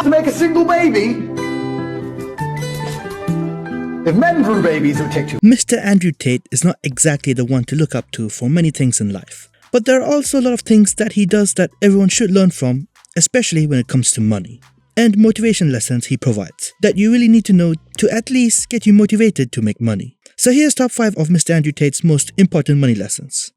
to make a single baby. If men grew babies, it would take two. Mr. Andrew Tate is not exactly the one to look up to for many things in life. But there are also a lot of things that he does that everyone should learn from, especially when it comes to money. And motivation lessons he provides that you really need to know to at least get you motivated to make money. So here's top 5 of Mr. Andrew Tate's most important money lessons.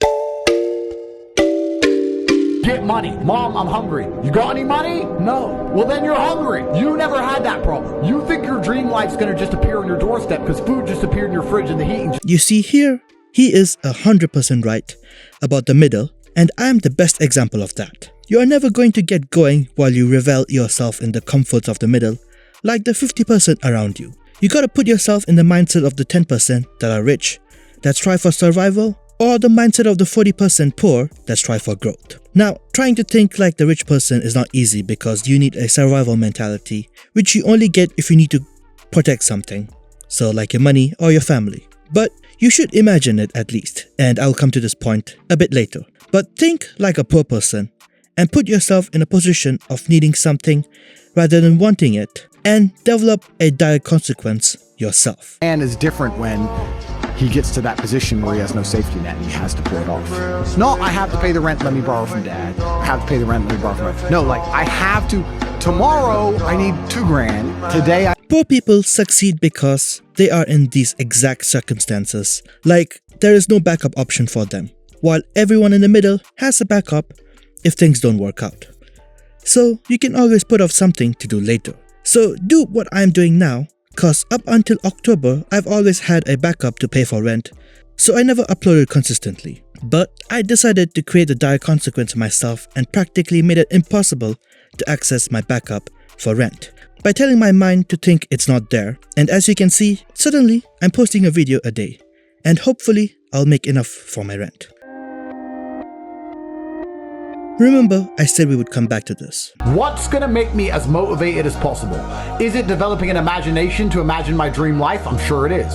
Get money. Mom, I'm hungry. You got any money? No. Well, then you're hungry. You never had that problem. You think your dream life's gonna just appear on your doorstep because food just appeared in your fridge and the heating. You see here, he is 100% right about the middle, and I am the best example of that. You are never going to get going while you revel yourself in the comforts of the middle, like the 50% around you. You gotta put yourself in the mindset of the 10% that are rich, that strive for survival, or the mindset of the 40% poor that strive for growth. Now, trying to think like the rich person is not easy because you need a survival mentality, which you only get if you need to protect something, so like your money or your family. But you should imagine it at least, and I'll come to this point a bit later. But think like a poor person and put yourself in a position of needing something rather than wanting it, and develop a dire consequence yourself. Man is different when he gets to that position where he has no safety net and he has to pull it off. Not, I have to pay the rent, let me borrow from dad. I have to pay the rent, let me borrow from dad. No, like, I have to, tomorrow I need $2,000. Today I... Poor people succeed because they are in these exact circumstances. Like, there is no backup option for them, while everyone in the middle has a backup if things don't work out. So you can always put off something to do later. So do what I'm doing now, cause up until October I've always had a backup to pay for rent, so I never uploaded consistently. But I decided to create a dire consequence myself and practically made it impossible to access my backup for rent by telling my mind to think it's not there. And as you can see, suddenly I'm posting a video a day, and hopefully I'll make enough for my rent. Remember, I said we would come back to this. What's gonna make me as motivated as possible? Is it developing an imagination to imagine my dream life? I'm sure it is.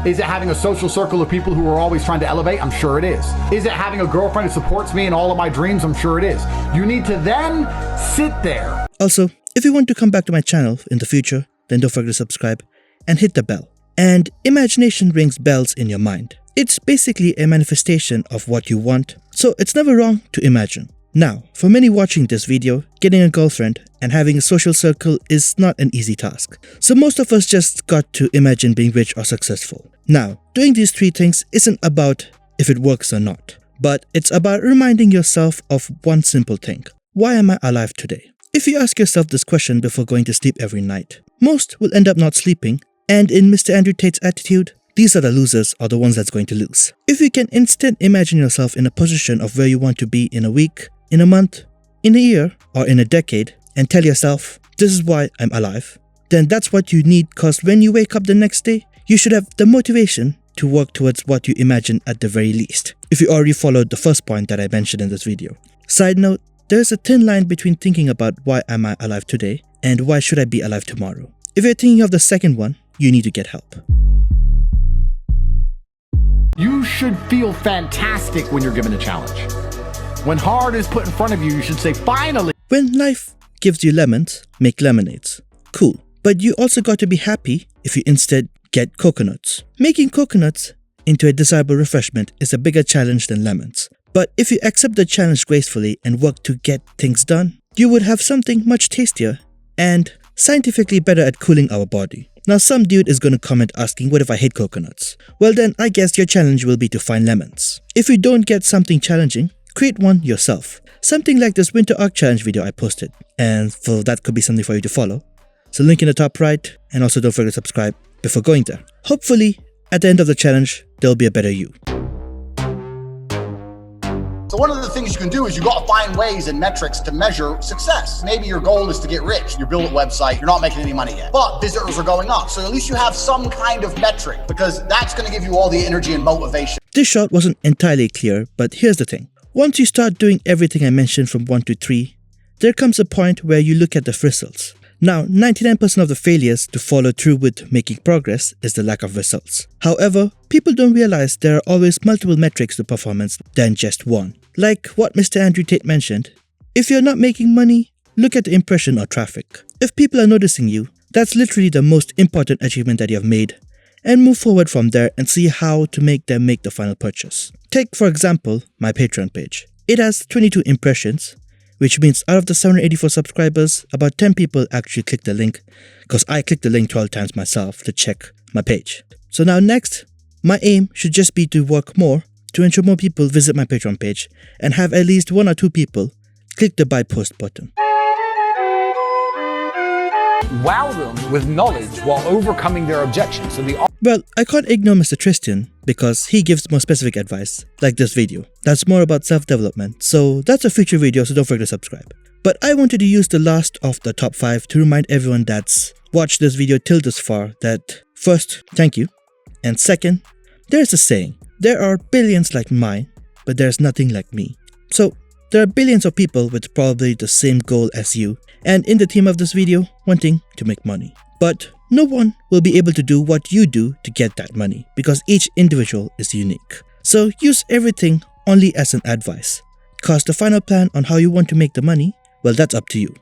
Is it having a social circle of people who are always trying to elevate? I'm sure it is. Is it having a girlfriend who supports me in all of my dreams? I'm sure it is. You need to then sit there. Also, if you want to come back to my channel in the future, then don't forget to subscribe and hit the bell. And imagination rings bells in your mind. It's basically a manifestation of what you want, so it's never wrong to imagine. Now, for many watching this video, getting a girlfriend and having a social circle is not an easy task. So most of us just got to imagine being rich or successful. Now, doing these 3 things isn't about if it works or not, but it's about reminding yourself of one simple thing. Why am I alive today? If you ask yourself this question before going to sleep every night, most will end up not sleeping, and in Mr. Andrew Tate's attitude, these are the losers or the ones that's going to lose. If you can instead imagine yourself in a position of where you want to be in a week, in a month, in a year, or in a decade, and tell yourself, this is why I'm alive, then that's what you need, cause when you wake up the next day, you should have the motivation to work towards what you imagine at the very least, if you already followed the first point that I mentioned in this video. Side note, there's a thin line between thinking about why am I alive today and why should I be alive tomorrow. If you're thinking of the second one, you need to get help. You should feel fantastic when you're given a challenge. When hard is put in front of you, you should say, finally. When life gives you lemons, make lemonades. Cool. But you also got to be happy if you instead get coconuts. Making coconuts into a desirable refreshment is a bigger challenge than lemons. But if you accept the challenge gracefully and work to get things done, you would have something much tastier and scientifically better at cooling our body. Now some dude is gonna comment asking, what if I hate coconuts? Well then, I guess your challenge will be to find lemons. If you don't get something challenging, create one yourself. Something like this winter arc challenge video I posted, and for that could be something for you to follow. So link in the top right, and also don't forget to subscribe before going there. Hopefully, at the end of the challenge, there'll be a better you. So one of the things you can do is you got to find ways and metrics to measure success. Maybe your goal is to get rich. You build a website, you're not making any money yet, but visitors are going up. So at least you have some kind of metric, because that's going to give you all the energy and motivation. This shot wasn't entirely clear, but here's the thing. Once you start doing everything I mentioned from 1 to 3, there comes a point where you look at the results. Now, 99% of the failures to follow through with making progress is the lack of results. However, people don't realize there are always multiple metrics to performance than just one. Like what Mr. Andrew Tate mentioned, if you're not making money look at the impression or traffic. If people are noticing you, that's literally the most important achievement that you have made, and move forward from there and see how to make them make the final purchase. Take, for example, my Patreon page. It has 22 impressions, which means out of the 784 subscribers, about 10 people actually click the link, because I clicked the link 12 times myself to check my page. So now next, my aim should just be to work more to ensure more people visit my Patreon page and have at least 1 or 2 people click the buy post button. Wow them with knowledge while overcoming their objections. So the Well, I can't ignore Mr. Tristan because he gives more specific advice, like this video. That's more about self-development, so that's a future video, so don't forget to subscribe. But I wanted to use the last of the top 5 to remind everyone that's watched this video till this far that first, thank you, and second, there's a saying, there are billions like mine, but there's nothing like me. So there are billions of people with probably the same goal as you, and in the theme of this video, wanting to make money. But no one will be able to do what you do to get that money because each individual is unique. So use everything only as an advice, cause the final plan on how you want to make the money, well, that's up to you.